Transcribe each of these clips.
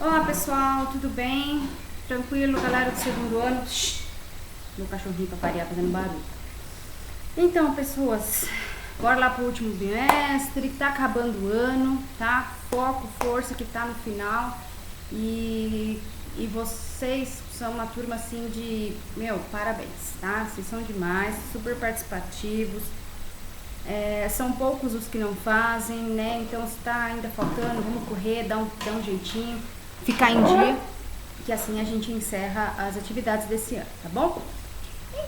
Olá pessoal, tudo bem? Tranquilo, galera do segundo ano? Shhh, meu cachorrinho pra variar fazendo barulho. Então, pessoas, bora lá pro último bimestre, tá acabando o ano, tá? Foco, força que tá no final. E vocês são uma turma assim de, parabéns, tá? Vocês são demais, super participativos. São poucos os que não fazem, né? Então se tá ainda faltando, vamos correr, dar um jeitinho, ficar em dia, que assim a gente encerra as atividades desse ano, tá bom?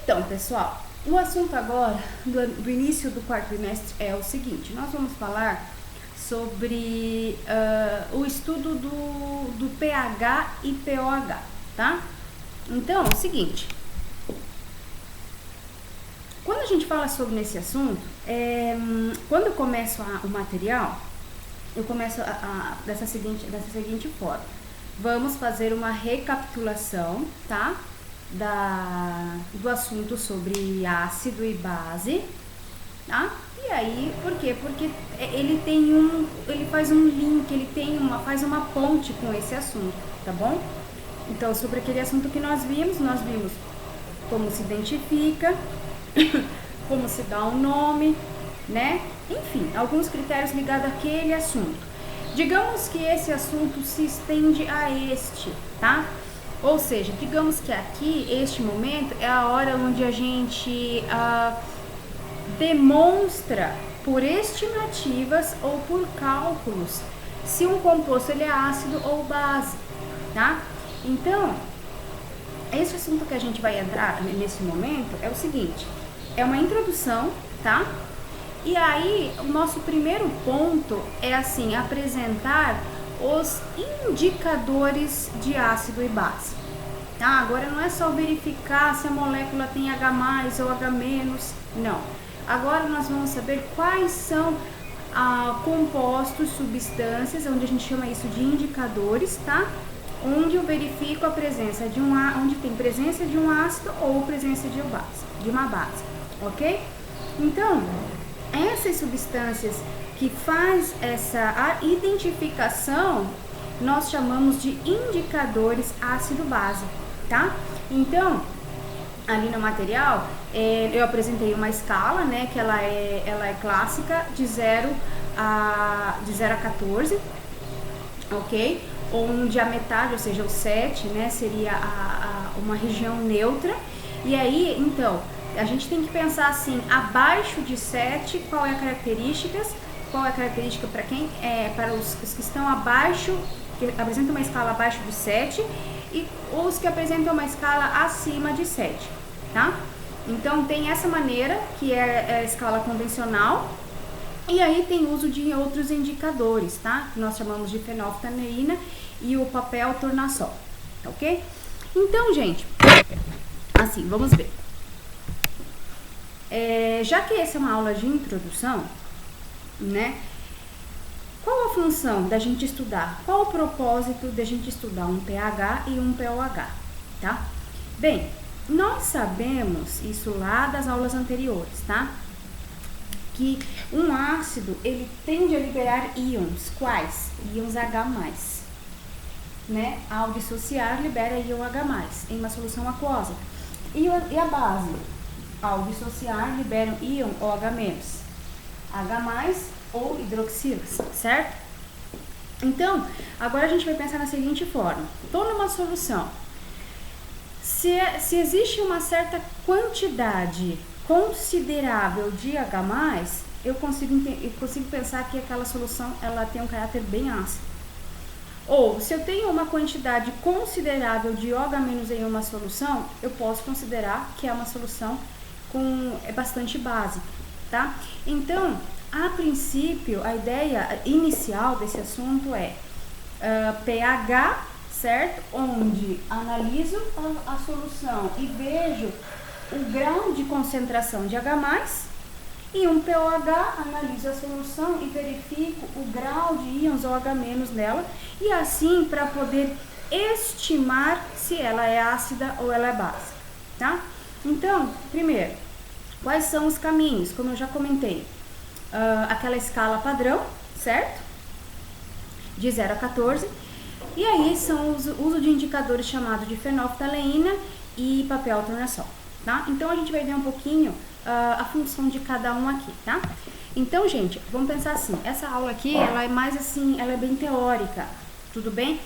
Então, pessoal, o assunto agora do início do quarto trimestre é o seguinte: nós vamos falar sobre o estudo do pH e pOH, tá? Então, é o seguinte, quando a gente fala sobre esse assunto, quando eu começo o material, eu começo dessa seguinte forma. Vamos fazer uma recapitulação, tá? Do assunto sobre ácido e base, tá? E aí, por quê? Porque ele faz um link, faz uma ponte com esse assunto, tá bom? Então, sobre aquele assunto que nós vimos como se identifica, como se dá um nome, né? Enfim, alguns critérios ligados àquele assunto. Digamos que esse assunto se estende a este, tá? Ou seja, digamos que aqui, este momento, é a hora onde a gente demonstra por estimativas ou por cálculos se um composto ele é ácido ou base, tá? Então, esse assunto que a gente vai entrar nesse momento é o seguinte: é uma introdução, tá? E aí, o nosso primeiro ponto é assim, apresentar os indicadores de ácido e base, tá? Agora não é só verificar se a molécula tem H+, ou H-, não. Agora nós vamos saber quais são compostos, substâncias, onde a gente chama isso de indicadores, tá? Onde eu verifico a presença onde tem presença de um ácido ou presença de uma base, ok? Então, essas substâncias que faz essa identificação, nós chamamos de indicadores ácido-base, tá? Então, ali no material, eu apresentei uma escala, né, que ela é clássica, de 0 a 14, ok? Onde a metade, ou seja, o 7, né, seria uma região neutra. E aí, então, a gente tem que pensar assim, abaixo de 7, qual é a característica para quem? Para os que estão abaixo, que apresentam uma escala abaixo de 7, e os que apresentam uma escala acima de 7, tá? Então, tem essa maneira, que é a escala convencional. E aí tem uso de outros indicadores, tá? Que nós chamamos de fenolftaleína e o papel tornassol, ok? Então, gente, assim, vamos ver. Já que essa é uma aula de introdução, né? Qual a função da gente estudar? Qual o propósito da gente estudar um pH e um pOH, tá? Bem, nós sabemos isso lá das aulas anteriores, tá? Que um ácido, ele tende a liberar íons. Quais? Íons H+, né? Ao dissociar, libera íon H+, em uma solução aquosa. E a base? Ao dissociar, libera íon OH-, H+, ou hidroxilas, certo? Então, agora a gente vai pensar na seguinte forma. Estou numa solução. Se existe uma certa quantidade considerável de H+, eu consigo pensar que aquela solução ela tem um caráter bem ácido. Ou, se eu tenho uma quantidade considerável de OH- em uma solução, eu posso considerar que é uma solução bastante básica, tá? Então, a princípio, a ideia inicial desse assunto é pH, certo? Onde analiso a solução e vejo o grau de concentração de H+, e um pOH, analiso a solução e verifico o grau de íons OH- nela, e assim para poder estimar se ela é ácida ou ela é básica, tá? Então, primeiro, quais são os caminhos? Como eu já comentei, aquela escala padrão, certo? De 0 a 14. E aí são o uso de indicadores chamados de fenolftaleína e papel tornassol, tá? Então a gente vai ver um pouquinho a função de cada um aqui, tá? Então, gente, vamos pensar assim, essa aula aqui, ela é mais assim, ela é bem teórica, tudo bem?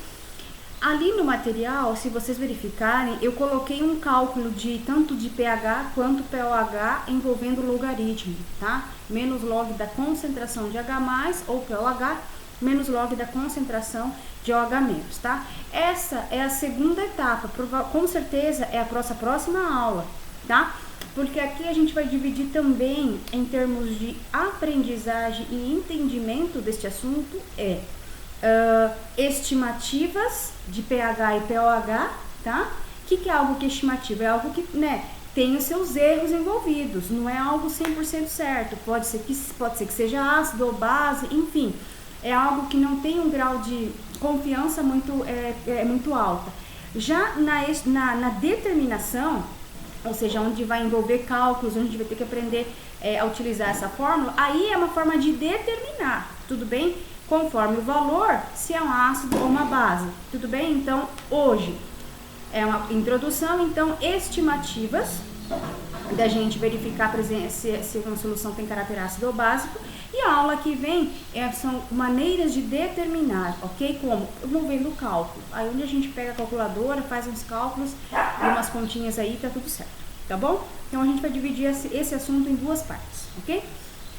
Ali no material, se vocês verificarem, eu coloquei um cálculo de tanto de pH quanto pOH envolvendo logaritmo, tá? Menos log da concentração de H+, ou pOH, menos log da concentração de OH-, tá? Essa é a segunda etapa, com certeza é a próxima aula, tá? Porque aqui a gente vai dividir também em termos de aprendizagem e entendimento deste assunto, estimativas de pH e pOH, tá? O que é algo que é estimativa? É algo que, né, tem os seus erros envolvidos, não é algo 100% certo, pode ser que seja ácido ou base, enfim, é algo que não tem um grau de confiança muito alta. Já na determinação, ou seja, onde vai envolver cálculos, onde a gente vai ter que aprender a utilizar essa fórmula, aí é uma forma de determinar, tudo bem? Conforme o valor, se é um ácido ou uma base, tudo bem? Então, hoje é uma introdução, então, estimativas, da gente verificar se uma solução tem caráter ácido ou básico, e a aula que vem são maneiras de determinar, ok? Como? Envolvendo o cálculo, aí onde a gente pega a calculadora, faz uns cálculos, e umas continhas aí, tá tudo certo, tá bom? Então, a gente vai dividir esse assunto em duas partes, ok?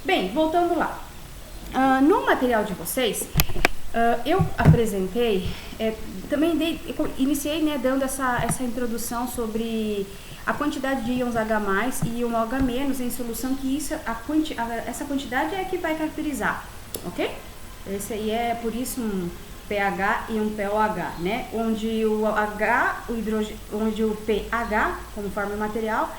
Bem, voltando lá. No material de vocês, eu apresentei, iniciei, né, dando essa introdução sobre a quantidade de íons H+, e íon OH- em solução, que essa quantidade é a que vai caracterizar, ok? Esse aí é, por isso, um pH e um pOH, né? Onde o pH, como forma material,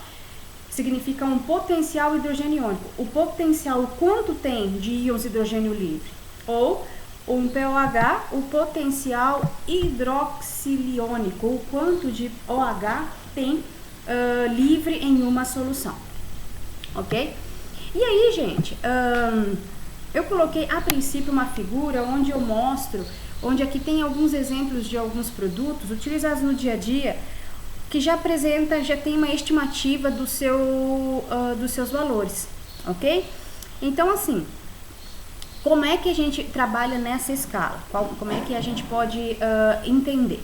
significa um potencial hidrogênio iônico. O potencial, o quanto tem de íons hidrogênio livre. Ou um pOH, o potencial hidroxiliônico, o quanto de OH tem livre em uma solução. Ok? E aí, gente, eu coloquei a princípio uma figura onde eu mostro, onde aqui tem alguns exemplos de alguns produtos utilizados no dia a dia, que já tem uma estimativa dos seus valores, ok? Então, assim, como é que a gente trabalha nessa escala? Como é que a gente pode entender?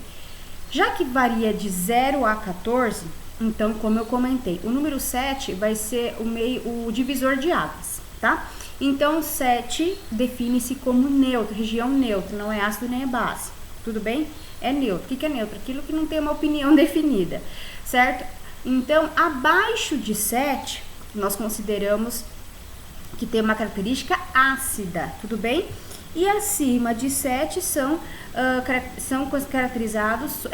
Já que varia de 0 a 14, então, como eu comentei, o número 7 vai ser o divisor de águas, tá? Então, 7 define-se como neutro, região neutra, não é ácido nem é base, tudo bem? É neutro. O que é neutro? Aquilo que não tem uma opinião definida, certo? Então, abaixo de 7, nós consideramos que tem uma característica ácida, tudo bem? E acima de 7 são caracterizados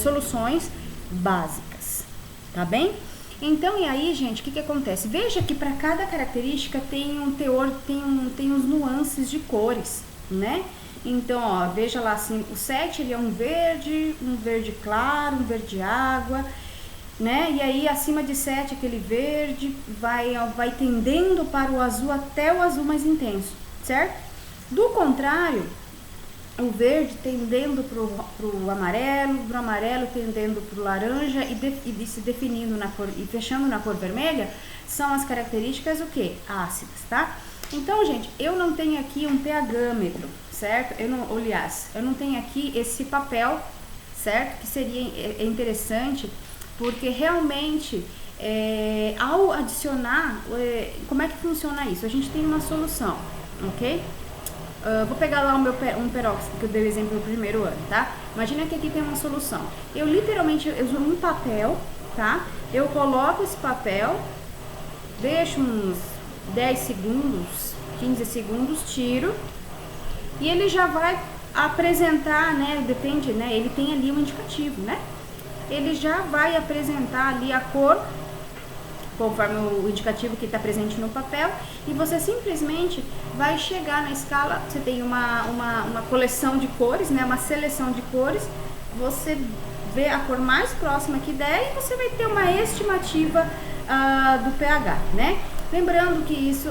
soluções básicas, tá bem? Então, e aí, gente, o que acontece? Veja que para cada característica tem um teor, tem uns nuances de cores, né? Então, ó, veja lá assim, o 7 ele é um verde claro, um verde água, né? E aí acima de 7 aquele verde vai tendendo para o azul até o azul mais intenso, certo? Do contrário, o verde tendendo para o amarelo, do amarelo tendendo para o laranja e se definindo na cor e fechando na cor vermelha, são as características o quê? Ácidas, tá? Então, gente, eu não tenho aqui um pH-metro, certo? Eu não tenho aqui esse papel, certo? Que seria interessante, porque realmente, ao adicionar, como é que funciona isso? A gente tem uma solução, ok? Vou pegar lá um peróxido, que eu dei o exemplo no primeiro ano, tá? Imagina que aqui tem uma solução. Eu literalmente uso um papel, tá? Eu coloco esse papel, deixo uns 10 segundos, 15 segundos, tiro, e ele já vai apresentar, né, depende, né, ele tem ali um indicativo, né, ele já vai apresentar ali a cor, conforme o indicativo que está presente no papel, e você simplesmente vai chegar na escala, você tem uma coleção de cores, né, uma seleção de cores, você vê a cor mais próxima que der e você vai ter uma estimativa do pH, né? Lembrando que isso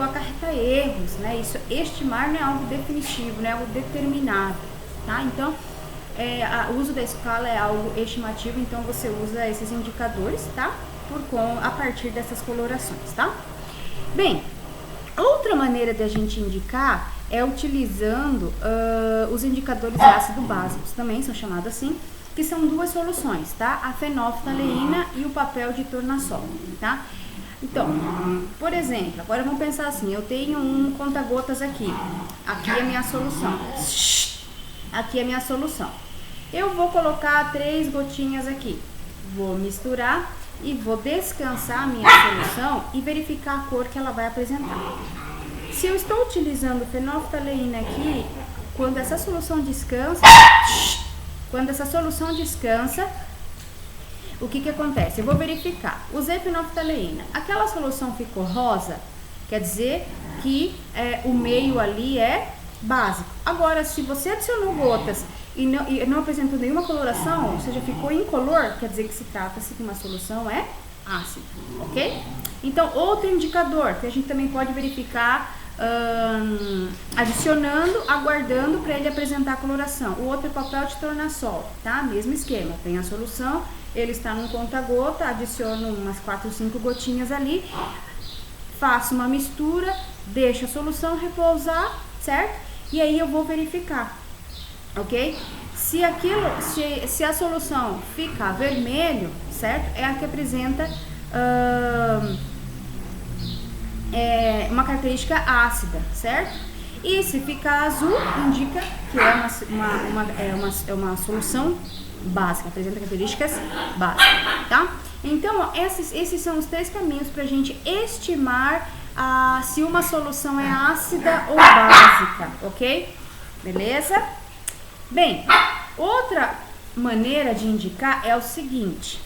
acarreta erros, né? Isso, estimar não é algo definitivo, não é algo determinado, tá? Então, o uso da escala é algo estimativo, então você usa esses indicadores, tá? A partir dessas colorações, tá? Bem, outra maneira de a gente indicar é utilizando os indicadores ácido-básicos, também são chamados assim, que são duas soluções, tá? A fenolftaleína e o papel de tornassol, tá? Então, por exemplo, agora vamos pensar assim, eu tenho um conta-gotas aqui é a minha solução, aqui é a minha solução. Eu vou colocar 3 gotinhas aqui, vou misturar e vou descansar a minha solução e verificar a cor que ela vai apresentar. Se eu estou utilizando fenolftaleína aqui, quando essa solução descansa, o que acontece? Eu vou verificar, usei fenolftaleína, aquela solução ficou rosa, quer dizer que o meio ali é básico. Agora, se você adicionou gotas e não apresentou nenhuma coloração, ou seja, ficou incolor, quer dizer que se trata-se de uma solução ácida, ok? Então, outro indicador que a gente também pode verificar adicionando, aguardando para ele apresentar a coloração. O outro é papel de tornassol, tá? Mesmo esquema, tem a solução, ele está num conta-gota, adiciono umas 4 ou 5 gotinhas ali, faço uma mistura, deixo a solução repousar, certo? E aí eu vou verificar, ok? Se a solução ficar vermelho, certo? É a que apresenta uma característica ácida, certo? E se ficar azul, indica que é uma solução básica, apresenta características básicas, tá? Então, esses são os 3 caminhos para a gente estimar se uma solução é ácida ou básica, ok? Beleza? Bem, outra maneira de indicar é o seguinte,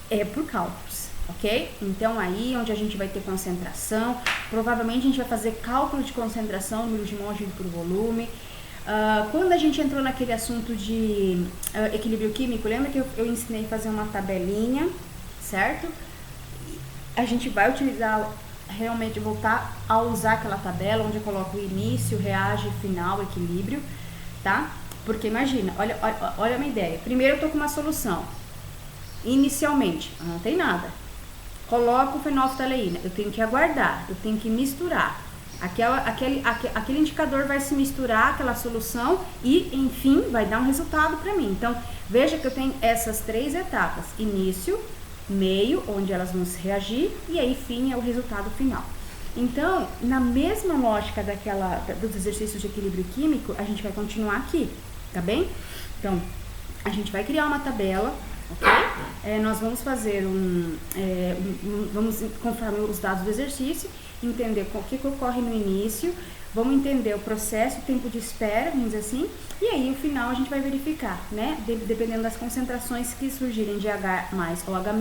é por cálculos, ok? Então aí onde a gente vai ter concentração, provavelmente a gente vai fazer cálculo de concentração, número de mol por volume. Quando a gente entrou naquele assunto de equilíbrio químico, lembra que eu ensinei a fazer uma tabelinha, certo? A gente vai utilizar, realmente voltar a usar aquela tabela onde eu coloco o início, reage, final, equilíbrio, tá? Porque imagina, olha a minha ideia. Primeiro eu tô com uma solução. Inicialmente, não tem nada. Coloco fenolftaleína, eu tenho que aguardar, eu tenho que misturar. Aquele indicador vai se misturar, aquela solução, e enfim vai dar um resultado para mim. Então veja que eu tenho essas 3 etapas: início, meio, onde elas vão se reagir, e aí fim é o resultado final. Então, na mesma lógica dos exercícios de equilíbrio químico, a gente vai continuar aqui, tá bem? Então, a gente vai criar uma tabela, ok? Nós vamos fazer vamos, conforme os dados do exercício, entender o que ocorre no início, vamos entender o processo, o tempo de espera, vamos dizer assim, e aí no final a gente vai verificar, né, dependendo das concentrações que surgirem de H+ ou H-,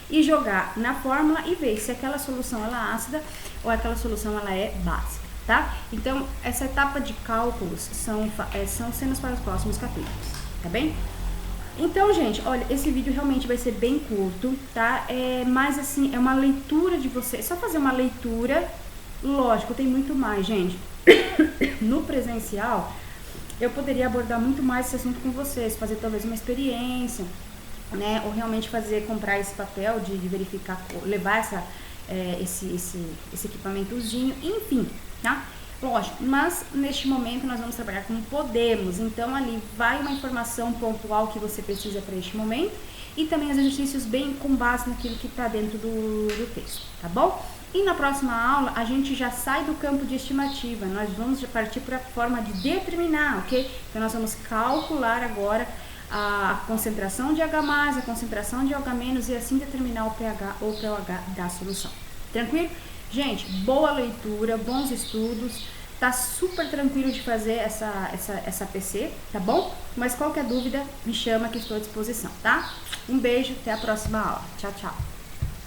e jogar na fórmula e ver se aquela solução ela é ácida ou aquela solução ela é básica, tá? Então, essa etapa de cálculos são cenas para os próximos capítulos, tá bem? Então, gente, olha, esse vídeo realmente vai ser bem curto, tá? Mas assim, é uma leitura de você, só fazer uma leitura. Lógico, tem muito mais, gente. No presencial, eu poderia abordar muito mais esse assunto com vocês, fazer talvez uma experiência, né? Ou realmente comprar esse papel de verificar, levar esse equipamentozinho, enfim, tá? Lógico, mas neste momento nós vamos trabalhar como podemos, então ali vai uma informação pontual que você precisa para este momento e também os exercícios bem com base naquilo que está dentro do texto, tá bom? E na próxima aula a gente já sai do campo de estimativa, nós vamos partir para a forma de determinar, ok? Então nós vamos calcular agora a concentração de H+, a concentração de OH- e assim determinar o pH ou pH da solução. Tranquilo? Gente, boa leitura, bons estudos, tá super tranquilo de fazer essa PC, tá bom? Mas qualquer dúvida, me chama que estou à disposição, tá? Um beijo, até a próxima aula. Tchau, tchau.